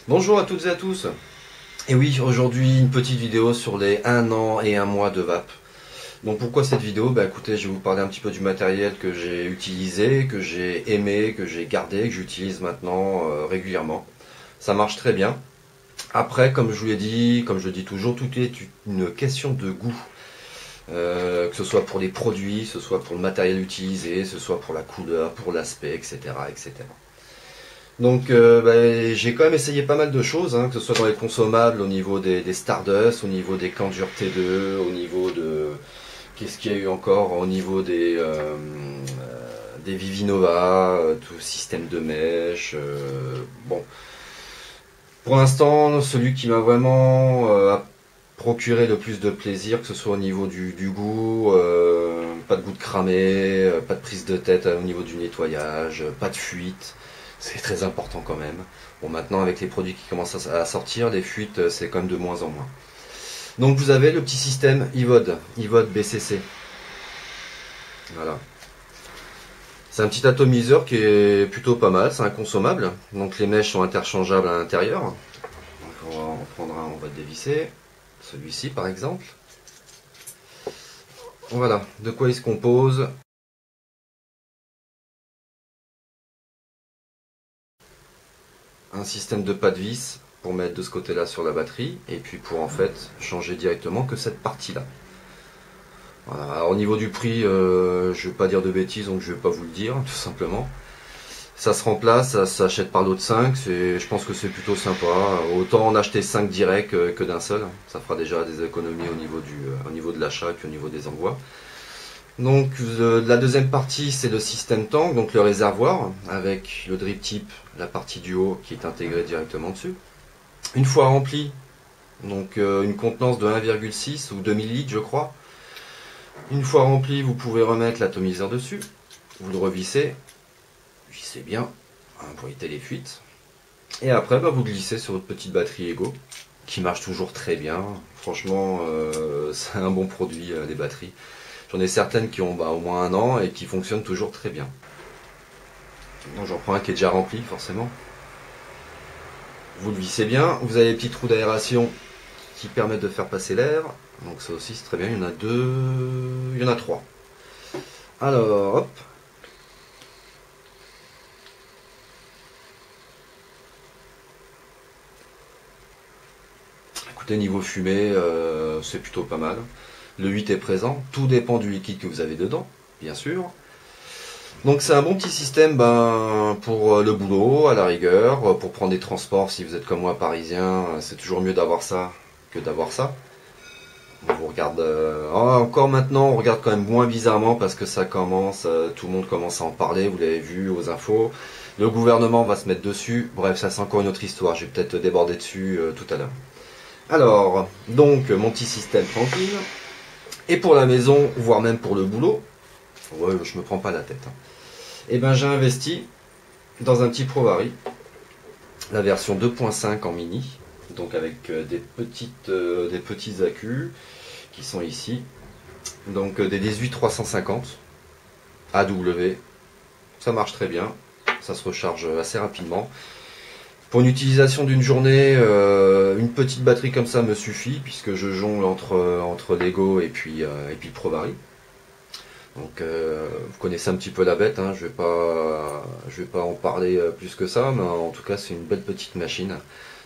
Bonjour à toutes et à tous. Et oui, aujourd'hui une petite vidéo sur les 1 an et 1 mois de VAP. Donc pourquoi cette vidéo? Bah écoutez, je vais vous parler un petit peu du matériel que j'ai utilisé, que j'ai aimé, que j'ai gardé, que j'utilise maintenant régulièrement. Ça marche très bien. Après, comme je vous l'ai dit, comme je le dis toujours, tout est une question de goût. Que ce soit pour les produits, que ce soit pour le matériel utilisé, que ce soit pour la couleur, pour l'aspect, etc., etc. Donc j'ai quand même essayé pas mal de choses, hein, que ce soit dans les consommables, au niveau des Stardust, au niveau des Candur T2, au niveau de... Qu'est-ce qu'il y a eu encore? Au niveau des Vivinova, tout système de mèche. Bon, pour l'instant, celui qui m'a vraiment procuré le plus de plaisir, que ce soit au niveau du goût, pas de goût de cramé, pas de prise de tête au niveau du nettoyage, pas de fuite. C'est très important quand même. Bon, maintenant, avec les produits qui commencent à sortir, les fuites, c'est quand même de moins en moins. Donc, vous avez le petit système IVOD BCC. Voilà. C'est un petit atomiseur qui est plutôt pas mal, c'est inconsommable. Donc, les mèches sont interchangeables à l'intérieur. Donc, on va en prendre un, on va le dévisser. Celui-ci, par exemple. Voilà, de quoi il se compose. Un système de pas de vis pour mettre de ce côté-là sur la batterie, et puis pour en fait changer directement que cette partie-là. Voilà. Alors, au niveau du prix, je ne vais pas dire de bêtises, donc je vais pas vous le dire, tout simplement. Ça se remplace, ça s'achète par lot de 5, je pense que c'est plutôt sympa. Autant en acheter 5 direct que d'un seul, ça fera déjà des économies au niveau de l'achat et puis au niveau des envois. Donc la deuxième partie, c'est le système tank, donc le réservoir avec le drip tip, la partie du haut qui est intégrée directement dessus. Une fois rempli, donc une contenance de 1,6 ou 2000 litres je crois. Une fois rempli, vous pouvez remettre l'atomiseur dessus, vous le revissez, vissez bien hein, pour éviter les fuites. Et après, vous glissez sur votre petite batterie Ego qui marche toujours très bien. Franchement, c'est un bon produit les batteries. J'en ai certaines qui ont au moins 1 an et qui fonctionnent toujours très bien. Donc j'en prends un qui est déjà rempli forcément. Vous le vissez bien. Vous avez les petits trous d'aération qui permettent de faire passer l'air. Donc ça aussi c'est très bien. Il y en a 2, il y en a 3. Alors hop. Écoutez, niveau fumée, c'est plutôt pas mal. Le 8 est présent. Tout dépend du liquide que vous avez dedans, bien sûr. Donc c'est un bon petit système pour le boulot, à la rigueur, pour prendre des transports si vous êtes comme moi parisien, c'est toujours mieux d'avoir ça que d'avoir ça. On vous regarde encore maintenant, on regarde quand même moins bizarrement parce que ça commence, tout le monde commence à en parler, vous l'avez vu aux infos. Le gouvernement va se mettre dessus, bref ça c'est encore une autre histoire, je vais peut-être déborder dessus tout à l'heure. Alors, donc mon petit système tranquille, et pour la maison, voire même pour le boulot, ouais, je me prends pas la tête. Et j'ai investi dans un petit ProVaри, la version 2.5 en mini, donc avec des petits accus qui sont ici, donc des 18350 AW, ça marche très bien, ça se recharge assez rapidement. Pour une utilisation d'une journée, une petite batterie comme ça me suffit puisque je jongle entre Lego et puis le ProVaри. Donc vous connaissez un petit peu la bête, hein, je vais pas en parler plus que ça, mais en tout cas c'est une belle petite machine.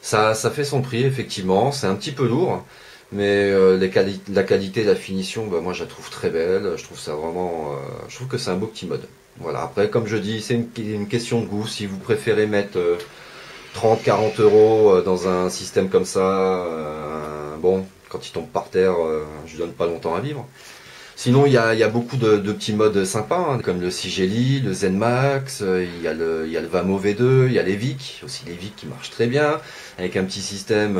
Ça fait son prix effectivement, c'est un petit peu lourd, mais la qualité, la finition, moi je la trouve très belle, je trouve ça vraiment, je trouve que c'est un beau petit mode. Voilà, après comme je dis, c'est une question de goût, si vous préférez mettre 30-40 euros dans un système comme ça, bon, quand il tombe par terre, je lui donne pas longtemps à vivre. Sinon, il y a beaucoup de petits modes sympas, hein, comme le Sigeli, le ZenMax, il y a le Vamo V2, il y a les VIC, aussi les VIC qui marchent très bien, avec un petit système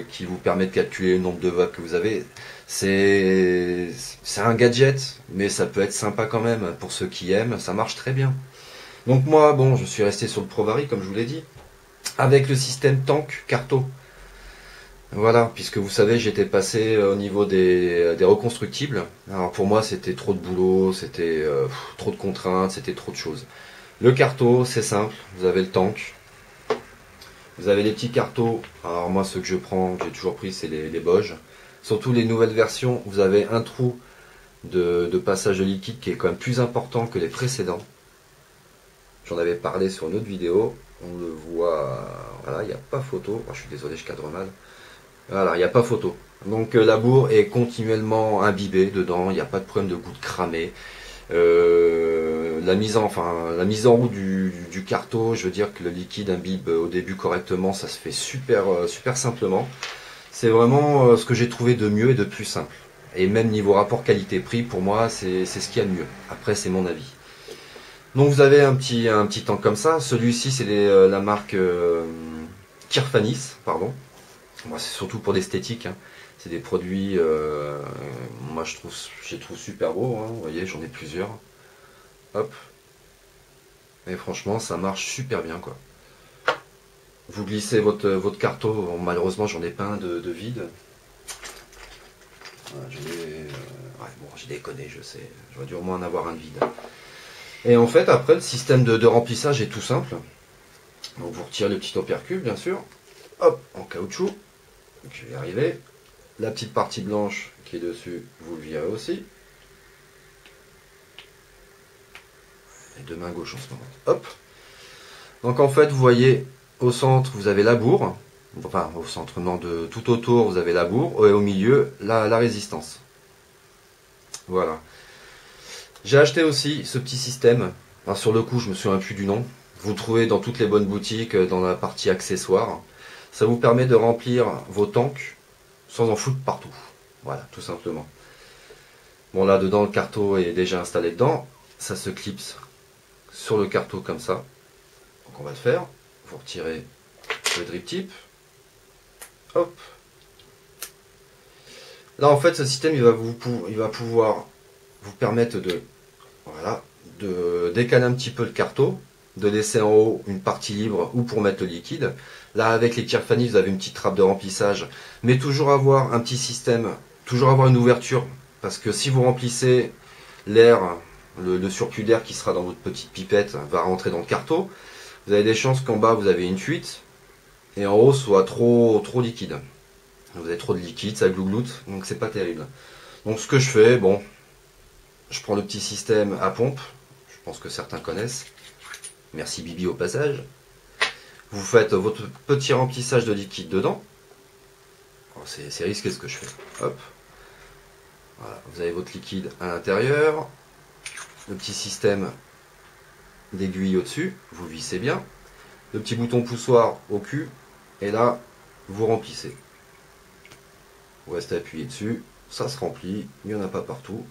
qui vous permet de calculer le nombre de watts que vous avez. C'est un gadget, mais ça peut être sympa quand même, pour ceux qui aiment, ça marche très bien. Donc moi, bon, je suis resté sur le ProVaри, comme je vous l'ai dit, avec le système tank Carto. Voilà, puisque vous savez, j'étais passé au niveau des reconstructibles. Alors pour moi, c'était trop de boulot, c'était trop de contraintes, c'était trop de choses. Le carto, c'est simple, vous avez le tank. Vous avez les petits cartos. Alors moi, ceux que je prends, que j'ai toujours pris, c'est les Bosch. Surtout les nouvelles versions, vous avez un trou de passage de liquide qui est quand même plus important que les précédents. J'en avais parlé sur une autre vidéo. On le voit. Voilà, il n'y a pas photo. Oh, je suis désolé, je cadre mal. Voilà, il n'y a pas photo. Donc la bourre est continuellement imbibée dedans. Il n'y a pas de problème de gouttes cramées. La mise en route du carto, je veux dire que le liquide imbibe au début correctement, ça se fait super simplement. C'est vraiment ce que j'ai trouvé de mieux et de plus simple. Et même niveau rapport qualité-prix, pour moi, c'est ce qu'il y a de mieux. Après, c'est mon avis. Donc vous avez un petit tank comme ça. Celui-ci, c'est la marque Kirfanis, pardon. Moi, c'est surtout pour l'esthétique. Hein. C'est des produits, moi je les trouve super beaux. Hein. Vous voyez, j'en ai plusieurs. Hop. Et franchement, ça marche super bien, quoi. Vous glissez votre carto. Bon, malheureusement, j'en ai pas un de vide. Voilà, ouais, bon, j'ai déconné, je sais. J'aurais dû au moins en avoir un de vide. Et en fait, après, le système de remplissage est tout simple. Donc, vous retirez le petit opercule, bien sûr. Hop, en caoutchouc. Je vais y arriver. La petite partie blanche qui est dessus, vous le virez aussi. Et de main gauche en ce moment. Hop. Donc en fait, vous voyez, au centre, vous avez la bourre. Enfin, au centre, non, tout autour, vous avez la bourre. Et au milieu, la résistance. Voilà. J'ai acheté aussi ce petit système. Alors, sur le coup, je me souviens plus du nom. Vous le trouvez dans toutes les bonnes boutiques, dans la partie accessoires. Ça vous permet de remplir vos tanks sans en foutre partout. Voilà, tout simplement. Bon, là, dedans, le carto est déjà installé dedans. Ça se clipse sur le carto comme ça. Donc, on va le faire. Vous retirez le drip tip. Hop. Là, en fait, ce système, il va pouvoir vous permettre de décaler un petit peu le carto, de laisser en haut une partie libre ou pour mettre le liquide. Là, avec les Kirfanis, vous avez une petite trappe de remplissage, mais toujours avoir un petit système, toujours avoir une ouverture, parce que si vous remplissez l'air, le surplus d'air qui sera dans votre petite pipette va rentrer dans le carto, vous avez des chances qu'en bas vous avez une fuite et en haut soit trop liquide. Vous avez trop de liquide, ça glougloute, donc c'est pas terrible. Donc ce que je fais, bon, je prends le petit système à pompe, je pense que certains connaissent. Merci Bibi au passage. Vous faites votre petit remplissage de liquide dedans. C'est risqué ce que je fais. Hop. Voilà, vous avez votre liquide à l'intérieur. Le petit système d'aiguille au-dessus. Vous vissez bien. Le petit bouton poussoir au cul. Et là, vous remplissez. Vous restez appuyé dessus. Ça se remplit. Il n'y en a pas partout.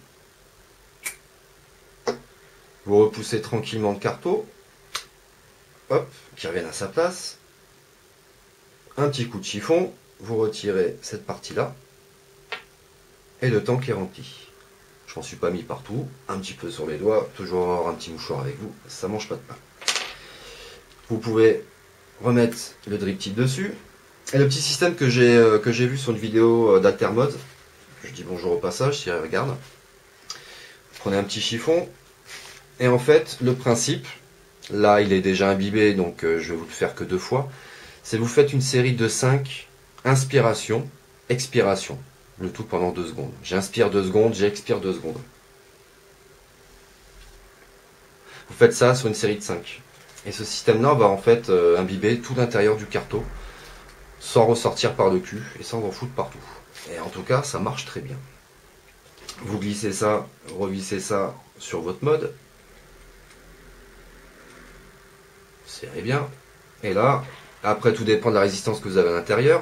Vous repoussez tranquillement le carto. Hop, qui revienne à sa place. Un petit coup de chiffon. Vous retirez cette partie-là. Et le tank est rempli. Je m'en suis pas mis partout. Un petit peu sur les doigts. Toujours avoir un petit mouchoir avec vous. Ça mange pas de pain. Vous pouvez remettre le drip tip dessus. Et le petit système que j'ai vu sur une vidéo d'Altermode. Je dis bonjour au passage si elle regarde. Prenez un petit chiffon. Et en fait, le principe, là il est déjà imbibé, donc je vais vous le faire que 2 fois. C'est vous faites une série de 5 inspiration, expiration. Le tout pendant 2 secondes. J'inspire 2 secondes, j'expire 2 secondes. Vous faites ça sur une série de 5. Et ce système-là va en fait imbiber tout l'intérieur du carto, sans ressortir par le cul et sans en foutre partout. Et en tout cas, ça marche très bien. Vous glissez ça, revissez ça sur votre mode. Serrez bien. Et là, après tout dépend de la résistance que vous avez à l'intérieur.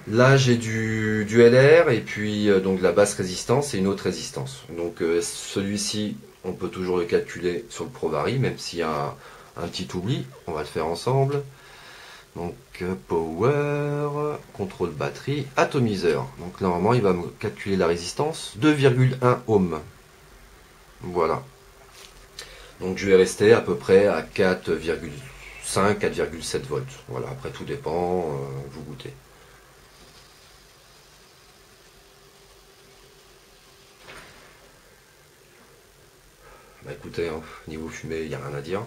Là j'ai du LR et puis donc de la basse résistance et une autre résistance. Donc celui-ci on peut toujours le calculer sur le ProVari même s'il y a un petit oubli. On va le faire ensemble. Donc power, contrôle batterie, atomiseur. Donc normalement il va me calculer la résistance 2,1 ohms. Voilà. Donc je vais rester à peu près à 4,5, 4,7 volts. Voilà, après tout dépend, vous goûtez. Bah écoutez, hein, niveau fumée, il n'y a rien à dire.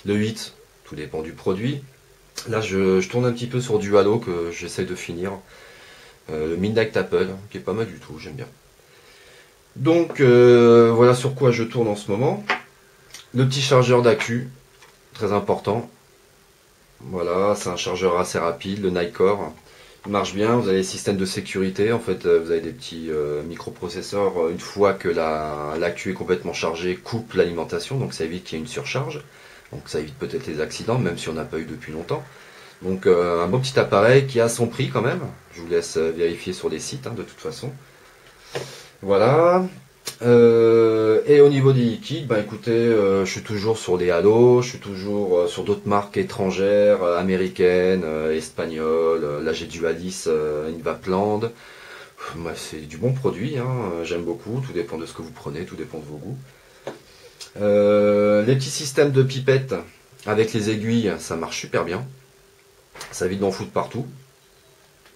Le 8, tout dépend du produit. Là je tourne un petit peu sur du Halo que j'essaie de finir. Le Midnight Apple, qui est pas mal du tout, j'aime bien. Donc voilà sur quoi je tourne en ce moment. Le petit chargeur d'accu, très important. Voilà, c'est un chargeur assez rapide, le Nicore. Il marche bien, vous avez les systèmes de sécurité. En fait, vous avez des petits microprocesseurs. Une fois que l'accu est complètement chargé, coupe l'alimentation, donc ça évite qu'il y ait une surcharge. Donc ça évite peut-être les accidents, même si on n'a pas eu depuis longtemps. Donc un beau petit appareil qui a son prix quand même. Je vous laisse vérifier sur les sites, hein, de toute façon. Voilà. Et au niveau des liquides, bah écoutez, je suis toujours sur des Halo, je suis toujours sur d'autres marques étrangères, américaines, espagnoles. Là j'ai du Alice Invapland. Moi c'est du bon produit, hein, j'aime beaucoup. Tout dépend de ce que vous prenez, tout dépend de vos goûts. Les petits systèmes de pipettes avec les aiguilles, ça marche super bien. Ça évite d'en foutre partout.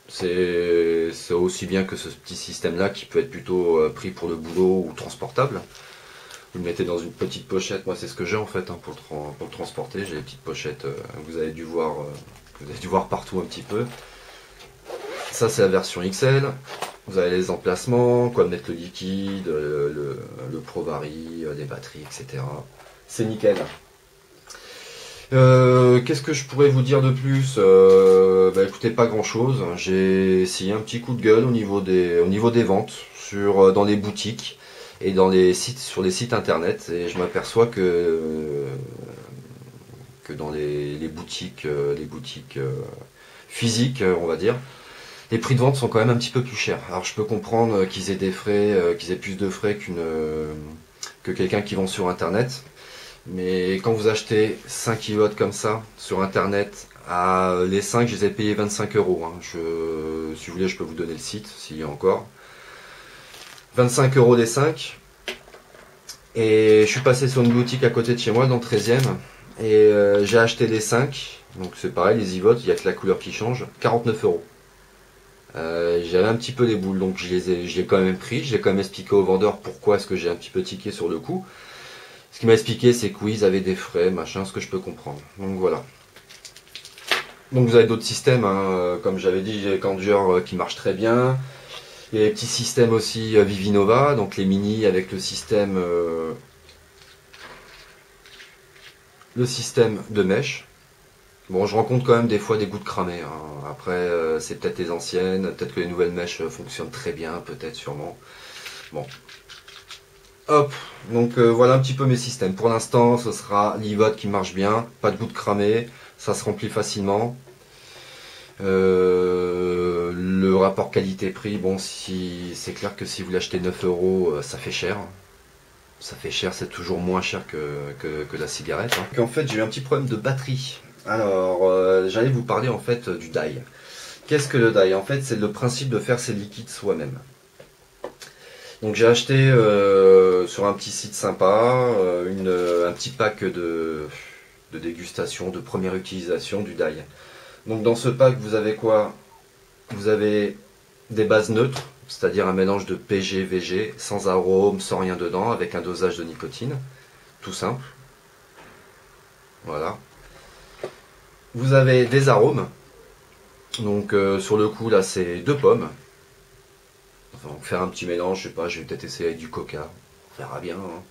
C'est aussi bien que ce petit système là qui peut être plutôt pris pour le boulot ou transportable. Vous le mettez dans une petite pochette, moi c'est ce que j'ai en fait, hein, pour le transporter. J'ai les petites pochettes que vous avez dû voir partout un petit peu. Ça c'est la version XL. Vous avez les emplacements, quoi mettre le liquide, le Provari, les batteries, etc. C'est nickel. Qu'est-ce que je pourrais vous dire de plus? Bah écoutez, pas grand chose. J'ai essayé un petit coup de gueule au niveau des ventes dans les boutiques et sur les sites internet, et je m'aperçois que dans les boutiques physiques, on va dire, les prix de vente sont quand même un petit peu plus chers. Alors je peux comprendre qu'ils aient des frais, qu'ils aient plus de frais que quelqu'un qui vend sur internet. Mais quand vous achetez 5 kW comme ça sur internet, les 5 je les ai payés 25 €. Hein. Si vous voulez, je peux vous donner le site s'il y a encore. 25 € les 5. Et je suis passé sur une boutique à côté de chez moi, dans le 13e. Et j'ai acheté les 5. Donc c'est pareil, les iVolt, il n'y a que la couleur qui change. 49 €. J'avais un petit peu les boules, donc je l'ai quand même pris. J'ai quand même expliqué au vendeur pourquoi est-ce que j'ai un petit peu tiqué sur le coup. Ce qu'il m'a expliqué, c'est que oui, ils avaient des frais, machin, ce que je peux comprendre. Donc voilà. Donc vous avez d'autres systèmes, hein, comme j'avais dit, j'ai Kanger qui marche très bien. Il y a les petits systèmes aussi Vivinova, donc les mini avec le système de mèche. Bon, je rencontre quand même des fois des gouttes cramées. Hein. Après, c'est peut-être les anciennes, peut-être que les nouvelles mèches fonctionnent très bien, peut-être, sûrement. Bon. Hop, donc voilà un petit peu mes systèmes. Pour l'instant, ce sera l'IVOT qui marche bien, pas de gouttes cramées, ça se remplit facilement. Le rapport qualité-prix, bon, c'est clair que si vous l'achetez 9 €, ça fait cher. Ça fait cher, c'est toujours moins cher que la cigarette. Hein. En fait, j'ai eu un petit problème de batterie. Alors, j'allais vous parler en fait du dye. Qu'est-ce que le dye? En fait, c'est le principe de faire ses liquides soi-même. Donc j'ai acheté sur un petit site sympa un petit pack de dégustation, de première utilisation du dye. Donc dans ce pack, vous avez quoi? Vous avez des bases neutres, c'est-à-dire un mélange de PG, VG, sans arôme, sans rien dedans, avec un dosage de nicotine, tout simple. Voilà. Vous avez des arômes. Donc sur le coup là c'est 2 pommes. Enfin, faire un petit mélange, je sais pas, je vais peut-être essayer avec du coca. On verra bien. Hein.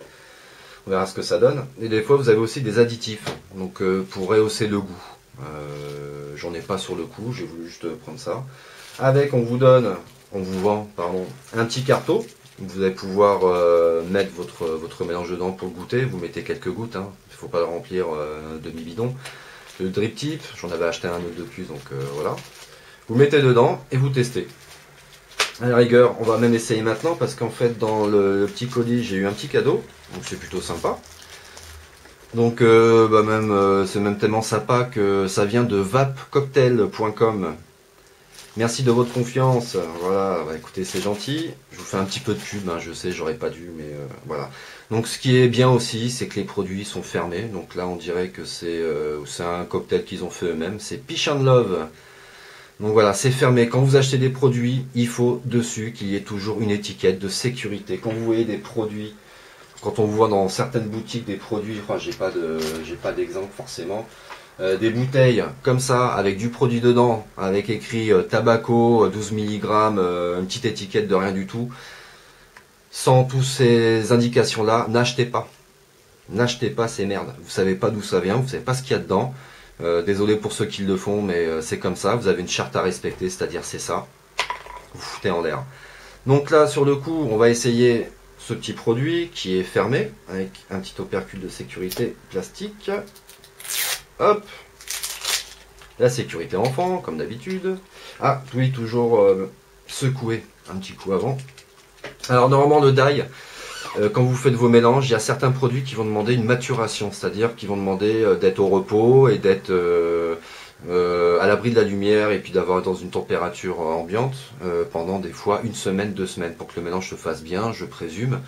On verra ce que ça donne. Et des fois vous avez aussi des additifs. Donc pour rehausser le goût. J'en ai pas sur le coup, j'ai voulu juste prendre ça. Avec on vous vend un petit carton. Vous allez pouvoir mettre votre mélange dedans pour le goûter. Vous mettez quelques gouttes, hein. Il ne faut pas le remplir demi-bidon. Le drip tip, j'en avais acheté un autre de plus, donc voilà. Vous mettez dedans et vous testez. À la rigueur, on va même essayer maintenant parce qu'en fait dans le petit colis j'ai eu un petit cadeau, donc c'est plutôt sympa. Donc c'est même tellement sympa que ça vient de vapcocktail.com. Merci de votre confiance. Voilà, bah, écoutez, c'est gentil. Je vous fais un petit peu de pub, hein, je sais, j'aurais pas dû, mais voilà. Donc ce qui est bien aussi, c'est que les produits sont fermés. Donc là, on dirait que c'est un cocktail qu'ils ont fait eux-mêmes. C'est Peach and Love. Donc voilà, c'est fermé. Quand vous achetez des produits, il faut dessus qu'il y ait toujours une étiquette de sécurité. Quand vous voyez des produits, quand on voit dans certaines boutiques des produits, enfin, j'ai pas d'exemple forcément. des bouteilles comme ça, avec du produit dedans, avec écrit Tabaco, 12 mg, une petite étiquette de rien du tout, sans toutes ces indications-là, n'achetez pas. N'achetez pas ces merdes. Vous savez pas d'où ça vient, vous savez pas ce qu'il y a dedans. Désolé pour ceux qui le font, mais c'est comme ça. Vous avez une charte à respecter, c'est-à-dire c'est ça. Vous foutez en l'air. Donc là, sur le coup, on va essayer ce petit produit qui est fermé, avec un petit opercule de sécurité plastique. Hop. La sécurité enfant, comme d'habitude. Ah, oui, toujours secouer un petit coup avant. Alors normalement, le die, quand vous faites vos mélanges, il y a certains produits qui vont demander une maturation, c'est-à-dire qui vont demander d'être au repos et d'être à l'abri de la lumière et puis d'avoir dans une température ambiante pendant des fois 1 semaine, 2 semaines pour que le mélange se fasse bien, je présume.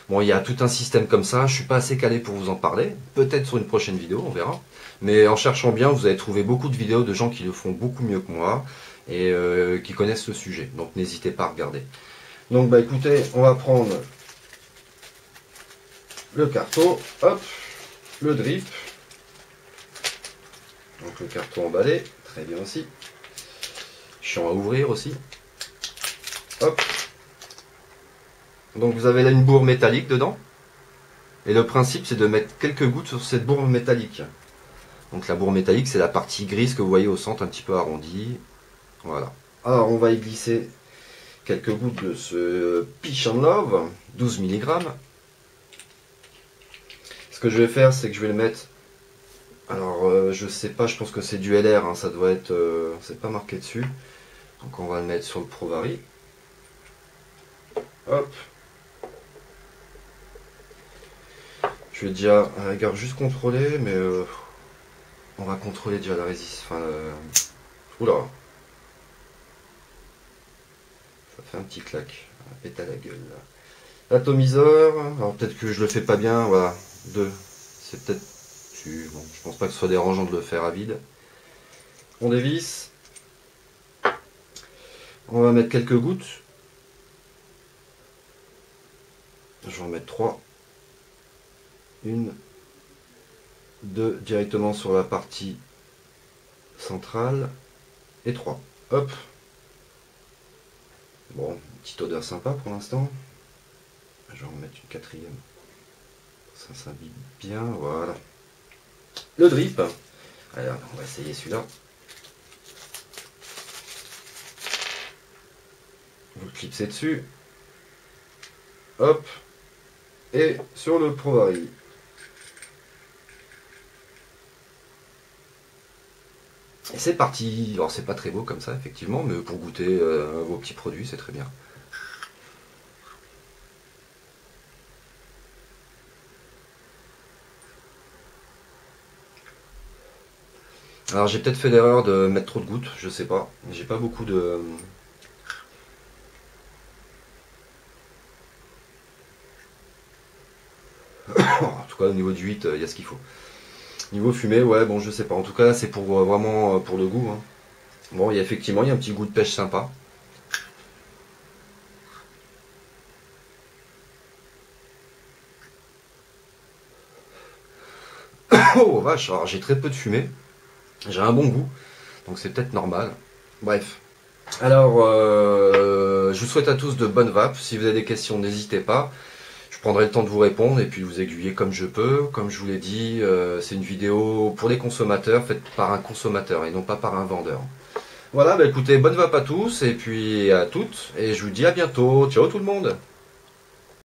Bon, il y a tout un système comme ça, je suis pas assez calé pour vous en parler, peut-être sur une prochaine vidéo, on verra. Mais en cherchant bien, vous allez trouver beaucoup de vidéos de gens qui le font beaucoup mieux que moi et qui connaissent le sujet, donc n'hésitez pas à regarder. Donc bah écoutez, on va prendre le carton, hop, le drip, donc le carton emballé, très bien aussi, chiant à ouvrir aussi, hop, donc vous avez là une bourre métallique dedans, et le principe c'est de mettre quelques gouttes sur cette bourre métallique. Donc la bourre métallique c'est la partie grise que vous voyez au centre un petit peu arrondie, voilà. Alors on va y glisser quelques gouttes de ce Peach and Love, 12 mg. Ce que je vais faire, c'est que je vais le mettre. Alors, je sais pas, je pense que c'est du LR, hein, ça doit être. C'est pas marqué dessus. Donc, on va le mettre sur le Provari. Hop. Je vais déjà, à la rigueur, juste contrôler, mais on va contrôler déjà la résistance. Enfin, oula. Ça fait un petit claque. On va péter à la gueule là. L'atomiseur, alors peut-être que je le fais pas bien, voilà. 2. C'est peut-être. Bon, je pense pas que ce soit dérangeant de le faire à vide. On dévisse. On va mettre quelques gouttes. Je vais en mettre 3. 1, 2 directement sur la partie centrale. Et 3. Hop. Bon, une petite odeur sympa pour l'instant. Je vais en mettre une 4e. Ça s'imbibe bien, voilà. Le drip. Alors, on va essayer celui-là. Vous le clipsez dessus. Hop. Et sur le Provari. Et c'est parti. Alors c'est pas très beau comme ça effectivement, mais pour goûter vos petits produits, c'est très bien. Alors j'ai peut-être fait l'erreur de mettre trop de gouttes, je sais pas. J'ai pas beaucoup de. En tout cas au niveau du 8, il y a ce qu'il faut. Niveau fumée, ouais bon je sais pas. En tout cas c'est pour vraiment pour le goût. Hein. Bon il y a effectivement il y a un petit goût de pêche sympa. Oh vache, alors j'ai très peu de fumée. J'ai un bon goût, donc c'est peut-être normal. Bref. Alors, je vous souhaite à tous de bonnes vapes. Si vous avez des questions, n'hésitez pas. Je prendrai le temps de vous répondre et puis vous aiguiller comme je peux. Comme je vous l'ai dit, c'est une vidéo pour les consommateurs, faite par un consommateur et non pas par un vendeur. Voilà, bah écoutez, bonne vape à tous et puis à toutes. Et je vous dis à bientôt. Ciao tout le monde!